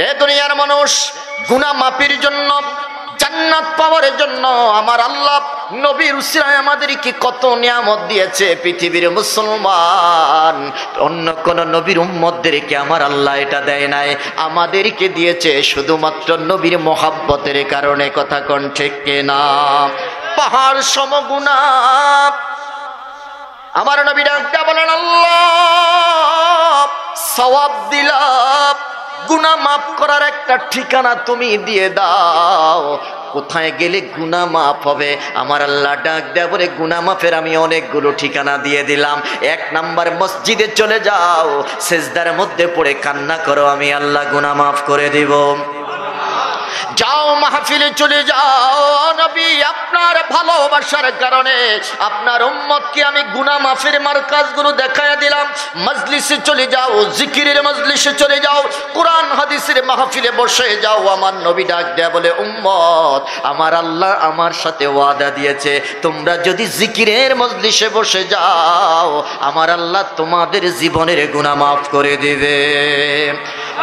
এ দুনিয়ার মানুষ, গুনাহ মাফের জন্য, জান্নাত পাওয়ার জন্য আমার আল্লাহ নবীর উসিলায় আমাদেরকে কত নিয়ামত দিয়েছে। পৃথিবীর মুসলমান অন্য কোন নবীর উম্মতদেরকে আমার আল্লাহ এটা দেয় নাই, আমাদেরকে দিয়েছে শুধুমাত্র নবীর মহাব্বতের কারণে। কথা কোন ঠিক কিনা? পাহাড় সম গুনাহ আমার নবী ডাকতে বলেন, আল্লাহ সওয়াব দিলাম, গুনাহ মাফ করার একটা ঠিকানা তুমি দিয়ে দাও, কোথায় গেলে গুনাহ মাফ হবে? আমার আল্লাহ ডাক দেয়া বলে, গুনাহ মাফের আমি অনেকগুলো ঠিকানা দিয়ে দিলাম। 1 নাম্বার, মসজিদে চলে যাও, সিজদার মধ্যে পড়ে কান্না করো, আমি আল্লাহ গুনাহ মাফ করে দিব। যাও মাহফিলে চলে যাও, নবী আপনার ভালোবাসার কারণে আপনার উম্মতকে আমি গুনাহ মাফের মারকাজগুলো দেখায়া দিলাম। মজলিসে চলে যাও, জিকিরের মজলিসে চলে যাও, কোরআন হাদিসের মাহফিলে বসে যাও। আমার নবী ডাক দেয়া বলে, উম্মত আমার আল্লাহ আমার সাথে ওয়াদা দিয়েছে, তোমরা যদি জিকিরের মজলিসে বসে যাও আমার আল্লাহ তোমাদের জীবনের গুনাহ মাফ করে দিবে।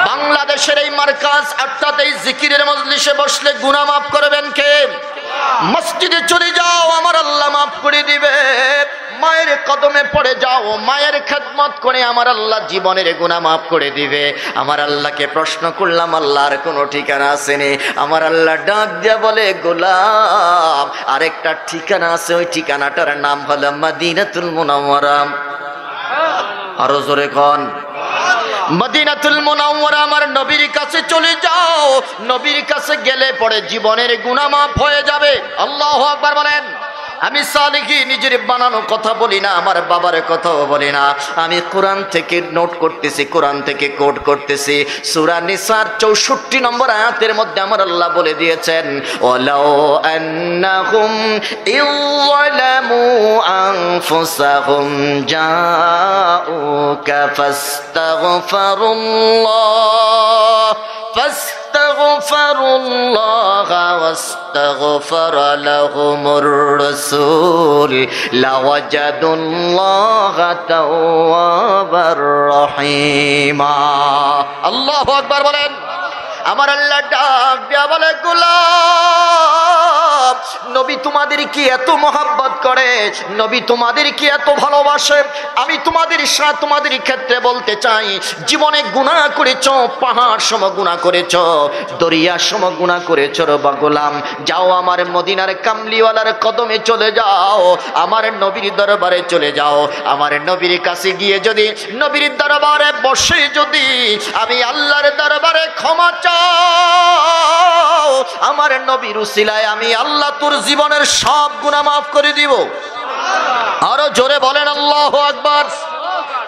বাংলাদেশের এই মারকাজ আটটাতেই জিকিরের মজলিসে বসলে গুনাহ মাফ করবেন কে? মসজিদে চলে যাও, আমার আল্লাহ মাফ করে দিবে। মায়ের কদমে পড়ে যাও, মায়ের খেদমত করে আমার আল্লাহ জীবনের গুনাহ মাফ করে দিবে। আমার আল্লাহকে প্রশ্ন করলাম, আল্লাহর কোনো ঠিকানা আসেনি? আমার আল্লাহ ডাক দিয়া বলে, গোলাম আরেকটা ঠিকানা আছে, ওই ঠিকানাটার নাম হলো মদিনাতুল মুনাওয়ারা। আরো জোরে কোন? মদিনাতুল মুনাওয়ারা। আমার নবীর কাছে চলে যাও, নবীর কাছে গেলে পরে জীবনের গুনাহ মাফ হয়ে যাবে। আল্লাহু আকবার বলেন। আমি সালেহী নিজের বানানো কথা বলি না, আমার বাবার কথাও বলি না, আমি কোরআন থেকে নোট করতেছি, কোরআন থেকে কোট করতেছি। সূরা নিসার 64 নম্বর আয়াতের মধ্যে আমার আল্লাহ বলে দিয়েছেন, ওয়ালাউ আন্নাহুম ইযলামু আনফুসাহুম জাউকা ফাস্তাগফিরুল্লাহ ফাস্তাগফিরুল্লাহ ওয়াস্তাগফার লাহুমুর রাসূল লাওয়াজাদুল্লাহা তাওয়াবার রহিমা। আল্লাহু আকবার বলেন। আমার আল্লাহ ডাক দিয়া বলে, গোলাম নবী তোমাদের কি এত মহব্বত করে, নবী তোমাদের কি এত ভালোবাসে, আমি তোমাদের সাথে তোমাদের ক্ষেত্রে বলতে চাই, জীবনে গুনাহ করেছো, পাহাড় সম গুনাহ করেছো, দরিয়া সম গুনাহ করেছো রে বা গোলাম, যাও আমার মদিনার কামলিওয়ালার কদমে চলে যাও, আমার নবীর দরবারে চলে যাও। আমার নবীর কাছে গিয়ে যদি, নবীর দরবারে বসে যদি আমি আল্লাহর দরবারে ক্ষমা চাও, আমার নবীর উসিলায় আমি আল্লাহ তোর জীবনের সব গুনাহ মাফ করে দিব। আরো জোরে বলেন আল্লাহু আকবার।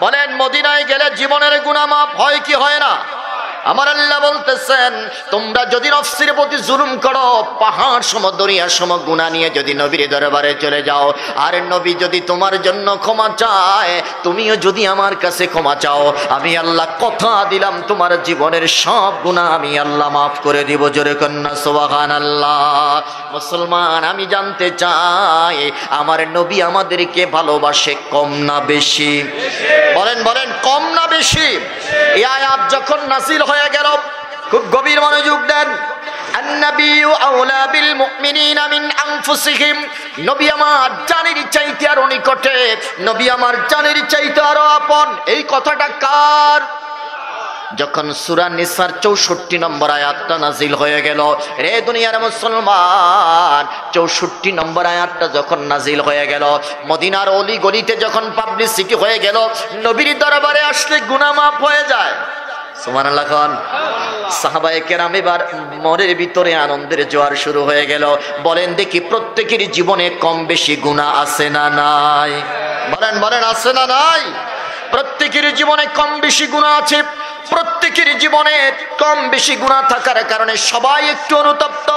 বলেন, মদিনায় গেলে জীবনের গুনাহ মাফ হয় কি হয় না? আমার আল্লাহ বলতেছেন, তোমরা যদি নফসের প্রতি জুলুম করো, পাহাড় সম দরিয়া সম গুনাহ নিয়ে যদি নবীর দরবারে চলে যাও, আর নবী যদি তোমার জন্য ক্ষমা চায়, তুমিও যদি আমার কাছে ক্ষমা চাও, আমি আল্লাহ কথা দিলাম তোমার জীবনের সব গুনাহ আমি আল্লাহ মাফ করে দিব। জোরে কন্যা সুবহানাল্লাহ। মুসলমান, আমি জানতে চাই আমার নবী আমাদেরকে ভালোবাসে কম না বেশি? বলেন বলেন, কম না বেশি? এই আয়াত যখন নাযিল হয়ে গেল, খুব গভীর মনোযোগ দেন। আন-নাবিয়্যু আওলা বিল মুমিনিনা মিন আনফুসিহিম, নবী আমার জানের চাইতে আরো নিকটে, নবী আমার জানের চাইতে আরো আপন। এই কথাটা কার? যখন সূরা নিসার 64 নম্বর আয়াতটা নাযিল হয়ে গেল, রে দুনিয়ার মুসলমান, 64 নম্বর আয়াতটা যখন নাযিল হয়ে গেল, মদিনার অলি গলিতে যখন পাবলিসিটি হয়ে গেল, নবীর দরবারে আসলে গুনাহ মাফ হয়ে যায়। সুবহানাল্লাহ খান। সাহাবায়ে কেরাম এবার মনের ভিতরে আনন্দের জোয়ার শুরু হয়ে গেল। বলেন দেখি, প্রত্যেকের জীবনে কম বেশি গুনাহ আছে না নাই? বলেন বলেন, আছে না নাই? প্রত্যেকের জীবনে কম বেশি গুনাহ আছে। প্রত্যেকের জীবনে কম বেশি গুনাহ থাকার কারণে সবাই একটু অনুতপ্ত,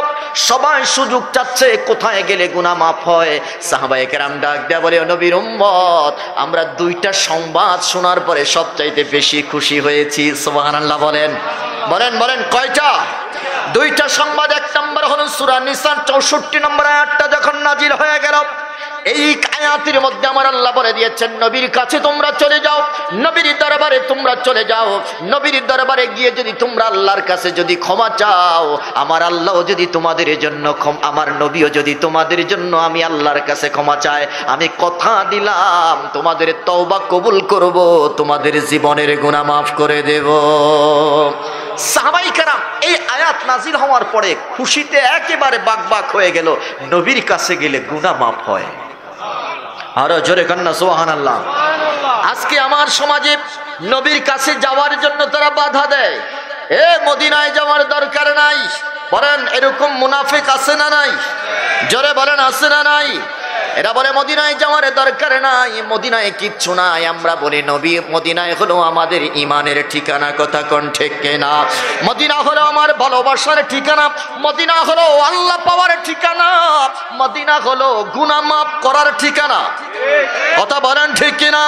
সবাই সুযোগ চাচ্ছে কোথায় গেলে গুনাহ মাফ হয়। সাহাবায়ে কেরাম ডাক দেয়া বলে, নবীর উম্মত, আমরা 2টা সংবাদ শোনার পরে সবচাইতে বেশি খুশি হয়েছি। সুবহানাল্লাহ বলেন। বলেন বলেন, কয়টা? 2টা সংবাদ। 1 নম্বর হলো সূরা নিসার 64 নম্বর আয়াতটা যখন নাযিল হয়ে গেল, এই আয়াতের মধ্যে আমার আল্লাহ বলে দিয়েছেন নবীর কাছে তোমরা চলে যাও, নবীর দরবারে তোমরা চলে যাও। নবীর দরবারে গিয়ে যদি তোমরা আল্লাহর কাছে যদি ক্ষমা চাও, আমার আল্লাহ যদি তোমাদের জন্য আমার নবীও যদি তোমাদের জন্য আমি আল্লাহর কাছে ক্ষমা চাই, আমি কথা দিলাম তোমাদের তওবা কবুল করব, তোমাদের জীবনের গুনাহ মাফ করে দেব। সাহাবায়ে কেরাম এই আয়াত নাজিল হওয়ার পরে খুশিতে একেবারে বাকবাক হয়ে গেল, নবীর কাছে গেলে গুনাহ মাফ হয়। আরো জোরে কান্না সুবহানাল্লাহ। আজকে আমার সমাজে নবীর কাছে যাওয়ার জন্য তারা বাধা দেয়, এ মদিনায় যাওয়ার দরকার নাই। বলেন এরকম মুনাফিক আছে না নাই? জোরে বলেন আছে না নাই? এরা বলে মদিনায় যাওয়ার দরকার নাই, মদিনায় কিচ্ছু নাই। আমরা বলি নবী মদিনায় হলো আমাদের ইমানের ঠিকানা, কথা কোন ঠিক কিনা? মদিনা হলো আমার ভালোবাসার ঠিকানা, মদিনা হলো আল্লাহ পাওয়ার ঠিকানা, মদিনা হলো গুনাহ মাফ করার ঠিকানা, কথা বলেন ঠিক কিনা?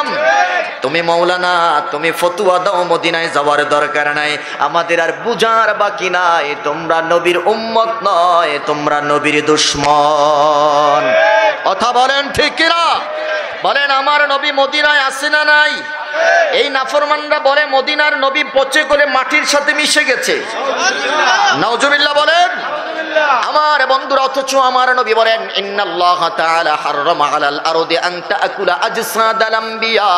তুমি মাওলানা তুমি ফতোয়া দাও মদিনায় যাওয়ার দরকার নাই, আমাদের আর বুঝার বাকি নাই। তোমরা নবীর উম্মত নয়, তোমরা নবীর দুশমন, কথা বলেন ঠিক কিনা? বলেন আমার নবী মদিনায় আছে না নাই? এই নাফরমানরা বলে মদিনার নবী পচে করে মাটির সাথে মিশে গেছে। নাউজুবিল্লাহ বলেন। আমার বন্ধুরা, অথচ আমার নবী বলেন ইন্নাল্লাহ তাআলা হাররামা আলাল আরদি আন তাকুলা আজসাদাল আম্বিয়া,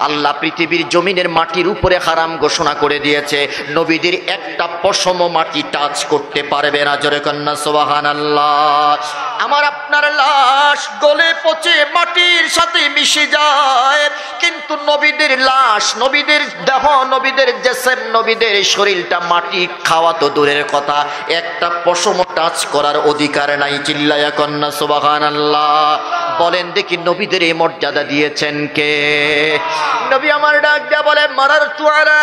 আল্লাহ পৃথিবীর জমিনের মাটির উপরে হারাম ঘোষণা করে দিয়েছে, নবীদের একটা পশম মাটি টাচ করতে পারবে না। জোরে কন্না সুবহানাল্লাহ। আমার আপনার লাশ গলে পচে মাটির সাথে মিশে যায়, কিন্তু নবীদের লাশ, নবীদের দেহ, নবীদের জিসম, নবীদের শরীরটা মাটি খাওয়া তো দূরের কথা, একটা পশম টাচ করার অধিকার নাই। চিল্লায়া কন্না সুবহানাল্লাহ। বলেন দেখি নবীদের এই মর্যাদা দিয়েছেন কে? নবী আমার ডাক দেয়া বলে মারারতু আলা,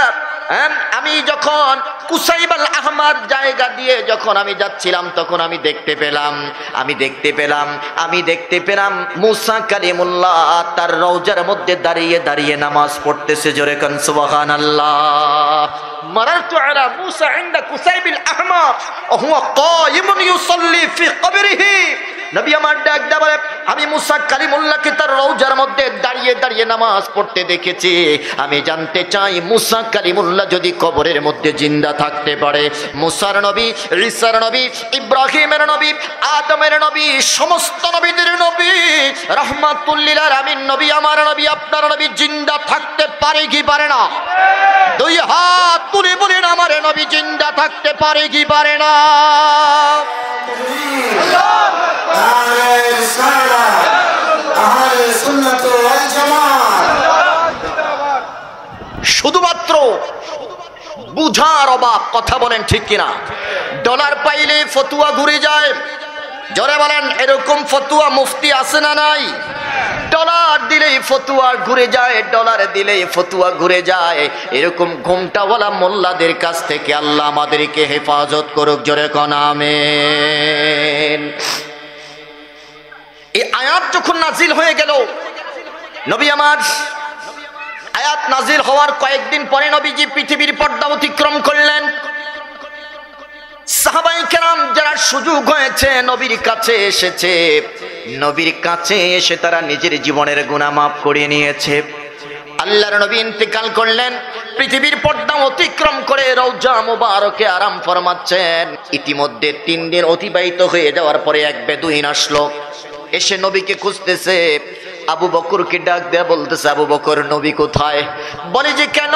আমি যখন কুসাইবাল আহমার জায়গা দিয়ে যখন আমি যাচ্ছিলাম, তখন আমি দেখতে পেলাম মুসা কালিমুল্লাহ তার রওজার মধ্যে দাঁড়িয়ে দাঁড়িয়ে নামাজ পড়তেছে। জোরে কান সুবহানাল্লাহ। মারারতু আলা মুসা ইনদা কুসাইবিল আহমার ওয়া হুয়া কায়িমুন ইউসাল্লি ফি কবরিহি। নবী আমার ডাক দেয়া বলে আমি মুসা কালিমুল্লাহকে তার রওজার মধ্যে দাঁড়িয়ে দাঁড়িয়ে নামাজ পড়তে দেখেছি। আমি জানতে চাই মুসা কালিমুল্লাহ যদি কবরের মধ্যে জিন্দা থাকতে পারে, মুসার নবী, ঈসার নবী, ইব্রাহিমের নবী, আদমের নবী, সমস্ত নবীদের নবী, রাহমাতুল লিল আলামিন নবী, আমার নবী, আপনার নবী জিন্দা থাকতে পারে কি পারে না? দুই হাত তুলে বলেন আমার নবী জিন্দা থাকতে পারে কি পারে না? শুধুমাত্র বুঝার অভাব, কথা বলেন ঠিক কিনা? ডলার পাইলে ফতুয়া ঘুরে যায়। জোরে বলেন এরকম ফতুয়া মুফতি আছে না নাই? ডলার দিলেই ফতুয়া ঘুরে যায়, ডলার দিলেই ফতুয়া ঘুরে যায়। এরকম ঘুমটাওয়ালা মোল্লাদের কাছ থেকে আল্লাহ আমাদেরকে হেফাজত করুক। জোরে কোন আমিন। এই আয়াত যখন নাজিল হয়ে গেল, নবী আমার আয়াত নাজিল হওয়ার কয়েকদিন পরে নবীজি পৃথিবীর পর্দা অতিক্রম করলেন। সাহাবায়ে কেরাম যারা সুযোগ হয়েছে নবীর কাছে এসেছে, নবীর কাছে এসে তারা নিজের জীবনের গুনাহ মাফ করে নিয়েছে। আল্লাহর নবী ইন্তেকাল করলেন, পৃথিবীর পর্দা অতিক্রম করে রওজা মুবারকে আরাম ফরমাচ্ছেন। ইতিমধ্যে 3 দিন অতিবাহিত হয়ে যাওয়ার পরে এক বেদুইন আসলো, এসে নবীকে খুঁজতেছে। আবু বকরকে ডাক দেয়া বলতেছে আবু বকর নবী কোথায়? বলে যে কেন?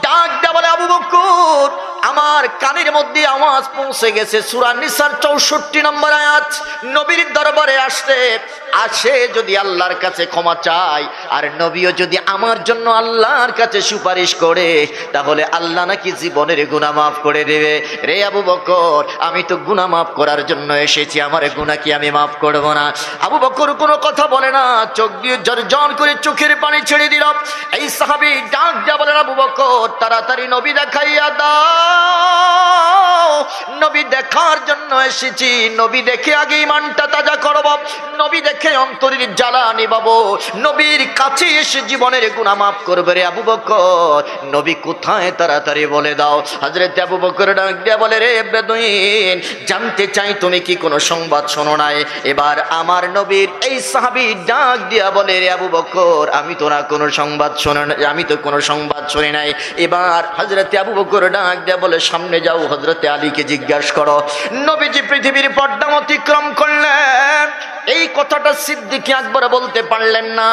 ডাক দেয়া বলে আবু বকর আমার কানের মধ্যে আওয়াজ পৌঁছে গেছে, সূরা নিসার 64 নম্বর আয়াত। নবীর দরবারে আসে যদি আল্লাহর কাছে ক্ষমা চায়, আর নবীও যদি আমার জন্য আল্লাহর কাছে সুপারিশ করে, তাহলে আল্লাহ নাকি জীবনের গুনাহ মাফ করে দেবে। রে আবু বকর, আমি তো গুনাহ মাফ করার জন্য এসেছি, আমার গুনাহ কি আমি মাফ করব না? আবু বকর কোনো কথা বলে না, চোখ দিয়ে ঝরঝর করে চোখের পানি ছেড়ে দিল। এই সাহাবী ডাক দেয়া বলেন আবু বকর তাড়াতাড়ি নবী দেখাইয়া দাও। নবী নবী দেখার জন্য এসেছি, নবী দেখে আগে ঈমানটা তাজা করব, নবী দেখে অন্তরের জ্বালা নিবাবো, নবীর কাছে এসে জীবনের গুনাহ মাফ করবে রে আবু বকর। নবী কোথায় তাড়াতাড়ি বলে দাও। হযরত আবু বকর ডাক দিয়া বলে, রে বেদুইন, জানতে চাই তুমি কি কোনো সংবাদ শোনো নাই? এবার আমার নবীর এই সাহাবী ডাক দিয়া বলে, রে আবু বকর, আমি তো না কোনো সংবাদ শুনি নাই, আমি তো কোনো সংবাদ শুনি নাই। এবার হযরত আবু বকর ডাক দিয়া বলে, সামনে যাও, হযরত আলীকে জিজ্ঞাসা করো। নবীজি পৃথিবীর পর্দা অতিক্রম করলেন। এই কথাটা সিদ্দিক আকবর বলতে পারলেন না,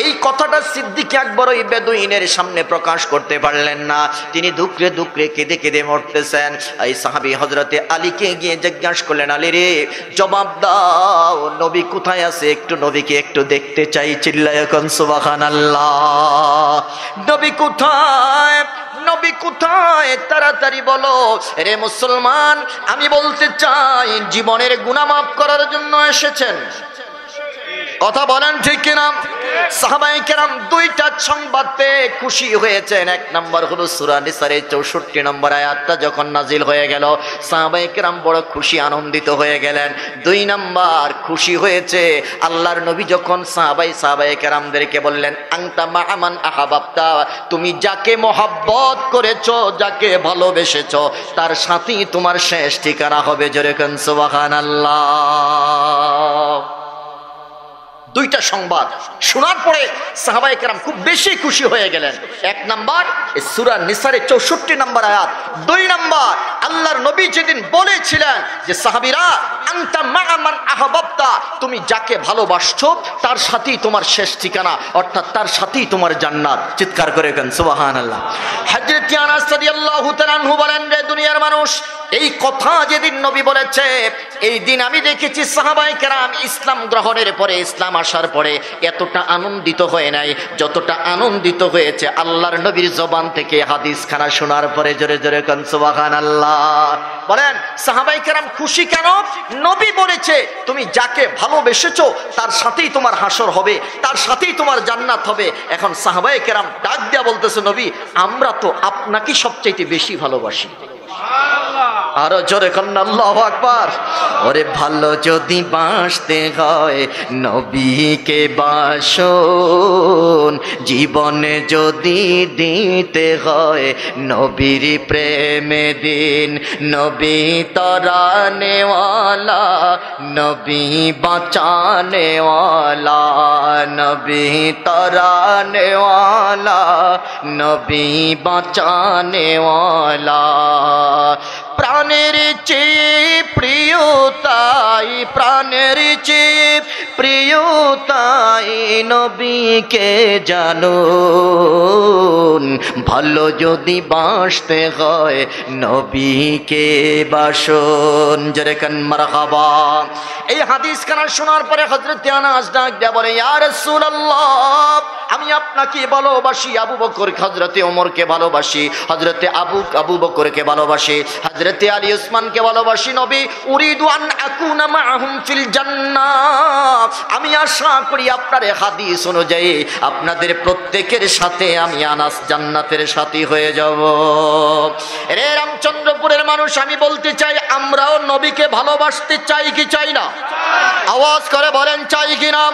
এই কথাটা সিদ্দিক আকবর ওই বেদুইনের সামনে প্রকাশ করতে পারলেন না। তিনি দুঃখে দুঃখে কেঁদে কেঁদে মরতেছেন। এই সাহাবী হযরতে আলীকে গিয়ে জিজ্ঞাসা করলেন, আলী রে, জবাব দাও, নবী কোথায় আছে? একটু নবীকে একটু দেখতে চাই। চিল্লায় এখন সুবহানাল্লাহ। নবী কোথায়? নবী কোথায়? তাড়াতাড়ি বলো। রে মুসলমান, আমি বলতে চাই জীবনের গুনাহ মাফ করার জন্য এসেছেন। কথা বলেন ঠিক কিনা? সাহাবায়ে কেরাম দুইটা সংবাদ পেয়ে খুশি হয়েছেন। এক নম্বর হলো সূরা নিসার 64 নম্বর আয়াতটা যখন নাজিল হয়ে গেল, সাহাবায়ে কেরাম বড় খুশি আনন্দিত হয়ে গেলেন। দুই নম্বর খুশি হয়েছে আল্লাহর নবী যখন সাহাবায়ে কেরামদেরকে বললেন, আনতা মা'মান আহাবাবতা, তুমি যাকে মহব্বত করেছো, যাকে ভালোবেসেছো, তার সাথেই তোমার শেষ ঠিকানা হবে। জোরে কোন সুবহানাল্লাহ। দুইটা সংবাদ শোনার পরে সাহাবায়ে কেরাম খুব বেশি খুশি হয়ে গেলেন। এক নাম্বার সূরা নিসার 64 নম্বর আয়াত, দুই নাম্বার আল্লাহর নবী যেদিন বলেছিলেন যে সাহাবীরা, আনতা মা'মান আহাবাবতা, তুমি যাকে ভালোবাসছো তার সাথেই তোমার শেষ ঠিকানা, অর্থাৎ তার সাথেই তোমার জান্নাত। চিৎকার করে কেন সুবহানাল্লাহ। হযরত আনাস রাদিয়াল্লাহু তাআলা আনহু বলেন, রে দুনিয়ার মানুষ, এই কথা যেদিন নবী বলেছে, এই দিন আমি দেখেছি সাহাবায়ে কেরাম ইসলাম গ্রহণের পরে, ইসলাম আসার পরে এতটা আনন্দিত হয় নাই যতটা আনন্দিত হয়েছে আল্লাহর নবীর জবান থেকে হাদিস খানা শোনার পরে। জোরে জোরে কোন সুবহানাল্লাহ। বলেন সাহাবায়ে কেরাম খুশি কেন? নবী বলেছে তুমি যাকে ভালোবেসেছো তার সাথেই তোমার হাসর হবে, তার সাথেই তোমার জান্নাত হবে। এখন সাহাবায়ে কেরাম ডাক দিয়া বলতেছে, নবী, আমরা তো আপনাকে সবচাইতে বেশি ভালোবাসি। আরো জোরে কন্না আল্লাহু আকবার। ওরে ভালো যদি বাসতে হয় নবীকে বাসুন, জীবনে যদি দিতে হয় নবীর প্রেমে দিন। নবী তরানেওয়ালা, নবী বাঁচানেওয়ালা, নবী তরানেওয়ালা, নবী বাঁচানেওয়ালা। প্রাণের চেয়ে প্রিয় তাই, প্রাণের চেয়ে প্রিয় তাই নবীকে জানুন। ভালো যদি বাসতে হয় নবীকে বাসুন। যেরকম মারহাবা। এই হাদিস খানা শোনার পরে হযরত আনাস ডাক দিয়া বলে, ইয়া রাসূলুল্লাহ, আমি আপনাকে ভালোবাসি, আবু বকর হযরতে ওমরকে ভালোবাসি, হযরতে আবু বকরকে ভালোবাসি, হযরতে আলী উসমানকে ভালোবাসি। নবী, উরিদু আন আকুনা মাআহুম ফিল জান্নাহ, আমি আশা করি আপনার হাদিস অনুযায়ী আপনাদের প্রত্যেকের সাথে আমি আনাস জান্নাতের সাথী হয়ে যাব। রে রামচন্দ্রপুরের মানুষ, আমি বলতে চাই আমরাও নবীকে ভালোবাসতে চাই কি চাই না? আওয়াজ করে বলেন, চাই কি না?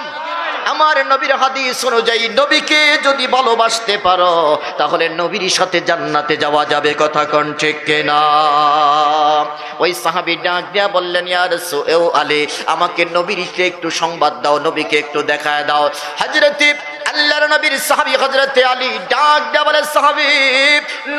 আমার নবীর হাদিস অনুযায়ী নবীকে যদি ভালোবাসতে পারো তাহলে নবীর সাথে জান্নাতে যাওয়া যাবে। কথা কোন ঠিক কিনা? ওই সাহাবী ডাক দিয়া বললেন, ইয়া রাসূল আলী, আমাকে নবীর একটু সংবাদ দাও, নবীকে একটু দেখায় দাও। হযরত আল্লাহর নবীর সাহাবী হযরত আলী ডাক দিয়া বলে, সাহাবী,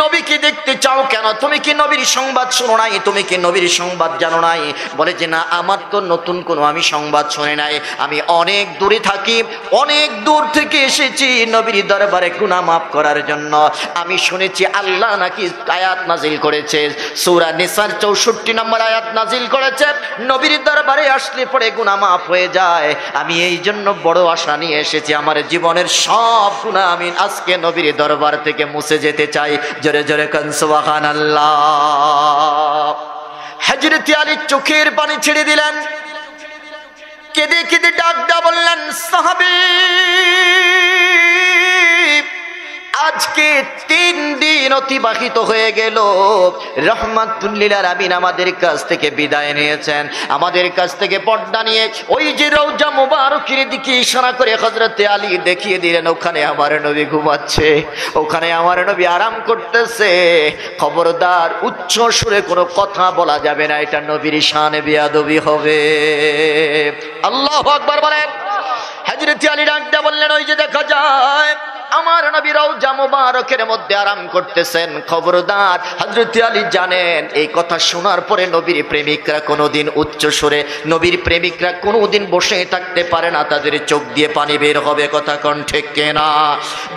নবীকে দেখতে চাও কেন? তুমি কি নবীর সংবাদ শোনো নাই? তুমি কি নবীর সংবাদ জানো নাই? বলে যে না, আমার তো নতুন কোনো আমি সংবাদ শুনি নাই, আমি অনেক দূরে থাকি, অনেক দূর থেকে এসেছি নবীর দরবারে গুনাহ মাফ করার জন্য। আমি শুনেছি আল্লাহ নাকি আয়াত নাজিল করেছে, সূরা নিসার 64 নম্বর আয়াত নাজিল করেছে, নবীর দরবারে আসলে পরে গুনাহ মাফ হয়ে যায়। আমি এই জন্য বড় আশা নিয়ে এসেছি, আমার জীবনের সব গুনাহ আমি আজকে নবীর দরবার থেকে মুছে যেতে চাই। জোরে জোরে কোন সুবহানাল্লাহ। হযরত আলী চোখের পানি ছেড়ে দিলেন, কেঁদে কেঁদে ডাক দিয়া বললেন, সাহাবী, আজকে 3 দিন অতিবাহিত হয়ে গেল, রহমাতুল লিল আলামিন আমাদের কাছ থেকে বিদায় নিয়েছেন, আমাদের কাছ থেকে পর্দা নিয়ে ওই যে রওজা মুবারকের দিকে ইশারা করে হযরতে আলী দেখিয়ে দিলেন, ওখানে আমার নবী ঘুমাচ্ছে, ওখানে আমার নবী আরাম করতেছে। খবরদার উচ্চ সুরে কোনো কথা বলা যাবে না, এটা নবীর শানে বেয়াদবি হবে। আল্লাহু আকবার বলেন। হযরতে আলী ডাক দিয়ে বললেন, ওই যে দেখা যায় আমার নবী রওজা মুবারকের মধ্যে আরাম করতেছেন। খবরদার হযরত আলী জানেন এই কথা শোনার পরে নবীর প্রেমিকরা কোনোদিন উচ্চ সুরে, নবীর প্রেমিকরা কোনোদিন বসে থাকতে পারে না, তাদের চোখ দিয়ে পানি বের হবে। কথা কোন ঠিক কিনা?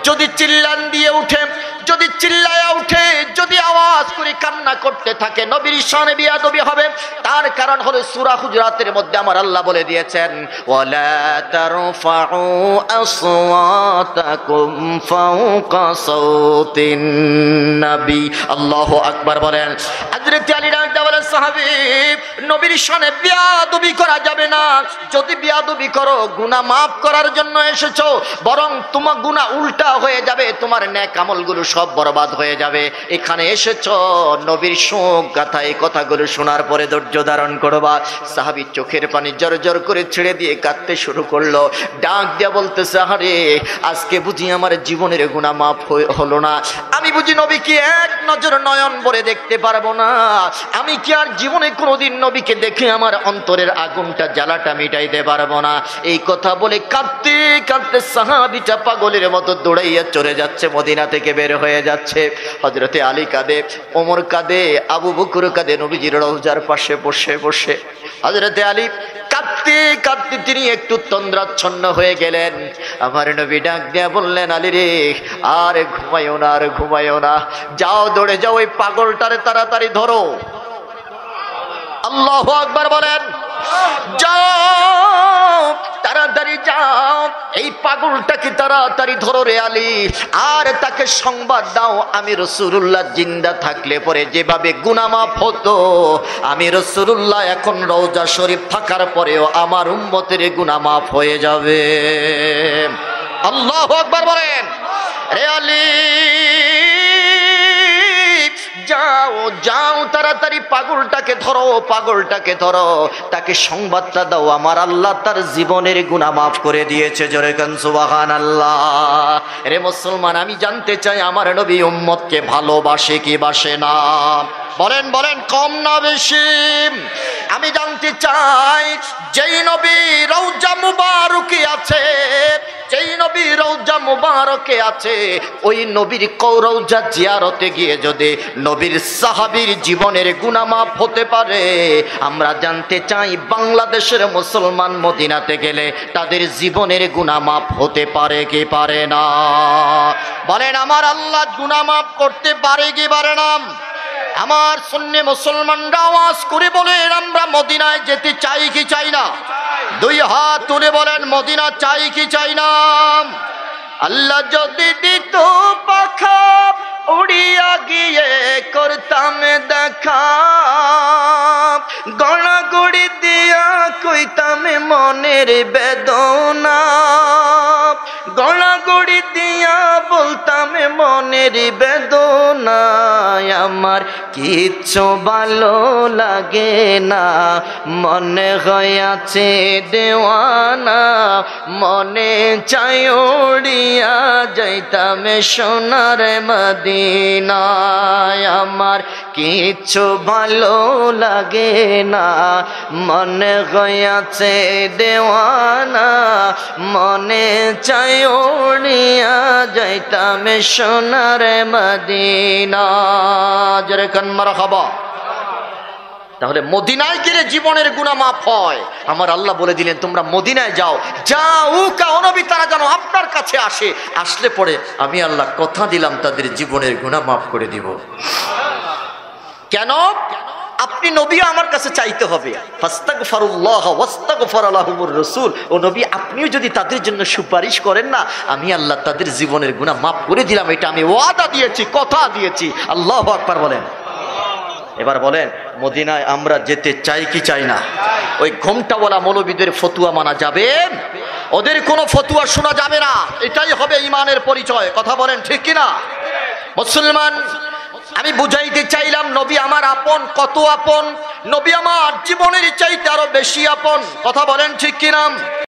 যদি চিল্লান দিয়ে উঠে, যদি চিল্লায়া উঠে, যদি আওয়াজ করে কান্না করতে থাকে, নবীর শানে বেয়াদবি হবে। তার কারণ হলো সূরা হুজুরাতের মধ্যে আমার আল্লাহ বলে দিয়েছেন, ওয়ালা তারফাউ আসওয়াতাকুম ফাওকা সাউতিন নবী। আল্লাহু আকবার বলেন। হযরত আলী রাদিয়াল্লাহু আনহু বলেন, সাহাবী, নবীর শানে বেয়াদবি করা যাবে না। যদি বেয়াদবি করো, গুনাহ maaf করার জন্য এসেছো, বরং তোমার গুনাহ উল্টা হয়ে যাবে, তোমার নেক আমলগুলো সব বরবাদ হয়ে যাবে। এখানে এসেছো নবীর শোক গাথা, এই কথাগুলো শোনার পরে ধৈর্য ধারণ করবা। সাহাবী চোখের পানি জড়জড় করে ছেড়ে দিয়ে কাঁদতে শুরু করলো, ডাক দিয়া বলতেছে, আরে আজকে বুঝি আমার জীবনের গুনাহ মাফ হলো না, আমি বুঝি নবীকে এক নজর নয়ন ভরে দেখতে পারবো না, আমি কি আর জীবনে কোনোদিন নবীকে দেখে আমার অন্তরের আগুনটা জ্বালাটা মিটাইতে পারবো না। এই কথা বলে কাঁদতে কাঁদতে সাহাবীটা পাগলের মতো দৌড়াইয়া চলে যাচ্ছে, মদিনা থেকে বের হয়ে যাচ্ছে। হযরতে আলী কাঁদে, ওমর কাঁদে, আবু বকর কাঁদে, নবীজির রওজার পাশে বসে বসে। হযরতে আলী কাঁদতে কাঁদতে তিনি একটু তন্দ্রাচ্ছন্ন হয়ে গেলেন। আমার নবী ডাক দিয়া বললেন, আলী রে, আর ঘুমাইও না, আর ঘুমাইও না, যাও দৌড়ে যাও, ওই পাগলটারে তাড়াতাড়ি ধরো। আল্লাহু আকবার বলেন। যাও তাড়াতাড়ি যাও, এই পাগলটাকে তাড়াতাড়ি ধরো রে আলী, আর তাকে সংবাদ দাও আমি রাসূলুল্লাহ জিন্দা থাকলে পরে যেভাবে গুনাহ মাফ হতো, আমি রাসূলুল্লাহ এখন রওজা শরীফ থাকার পরেও আমার উম্মতের গুনাহ মাফ হয়ে যাবে। আল্লাহু আকবার বলেন। রে আলী, যাও যাও তাড়াতাড়ি পাগলটাকে ধরো, পাগলটাকে ধরো, তাকে সংবাদটা দাও আমার আল্লাহ তার জীবনের গুনাহ মাফ করে দিয়েছে। জোরে কান সুবহানাল্লাহ। রে মুসলমান, আমি জানতে চাই আমার নবী উম্মতকে ভালোবাসে কি বাসে না? বলেন বলেন, কম না বেশি? আমি জানতে চাই যেই নবী রওজা মুবারকে আছে, যেই নবী রওজা মুবারকে আছে, ওই নবীর রওজা জিয়ারতে গিয়ে যদি নবীর সাহাবীর জীবনের গুনাহ মাফ হতে পারে, আমরা জানতে চাই বাংলাদেশের মুসলমান মদিনাতে গেলে তাদের জীবনের গুনাহ মাফ হতে পারে কি পারে না? বলেন, আমার আল্লাহ গুনাহ মাফ করতে পারে কি পারে না? আমার সুন্নি মুসলমানরা আওয়াজ করে বলেন, আমরা মদিনায় যেতে চাই কি চাই না? দুই হাত তুলে বলেন, মদিনা চাই কি চাই না? আল্লাহ যদি দিত পাখা, উড়িয়া গিয়ে করতাম দেখা, গড়াগড়ি দিয়া কইতাম মনের বেদনা, গড়াগড়ি দিয়া বলতাম মনের বেদনা, আমার কিচ্ছু ভালো লাগে না, মনে হইয়াছে দেওয়ানা, মনে চাই উড়িয়া যাইতাম সোনার মদিনায়, আমার কিচ্ছু ভালো লাগে না, মনে হইয়াছে দেওয়ানা, মনে চাই উড়িয়া যাইতাম সোনার মদিনা। জোরে কান মারহাবা। তাহলে মদিনায় গেলে জীবনের গুনাহ মাফ হয়। আমার আল্লাহ বলে দিলেন, তোমরা মদিনায় যাও, যাও কাও নবী তারা যেন আপনার কাছে আসে, আসলে পরে আমি আল্লাহ কথা দিলাম তাদের জীবনের গুনাহ মাফ করে দিব। কেন? আপনি নবী আমার কাছে চাইতে হবে, ফাস্তাগফিরুল্লাহ ওয়াস্তাগফির লাহুমুর রাসূল। ও নবী, আপনিও যদি তাদের জন্য সুপারিশ করেন না, আমি আল্লাহ তাদের জীবনের গুনাহ মাফ করে দিলাম, এটা আমি ওয়াদা দিয়েছি, কথা দিয়েছি। আল্লাহু আকবার বলেন। এবার বলেন, মদিনায় আমরা যেতে চাই কি চাই না? ওই ঘোমটাওয়ালা মৌলবীদের ফতুয়া মানা যাবে? ওদের কোনো ফতুয়া শোনা যাবে না, এটাই হবে ঈমানের পরিচয়। কথা বলেন ঠিক কিনা? মুসলমান, আমি বুঝাইতে চাইলাম নবী আমার আপন, কত আপন। নবী আমার জীবনের চাইতে আরো বেশি আপন। কথা বলেন ঠিক কিনা?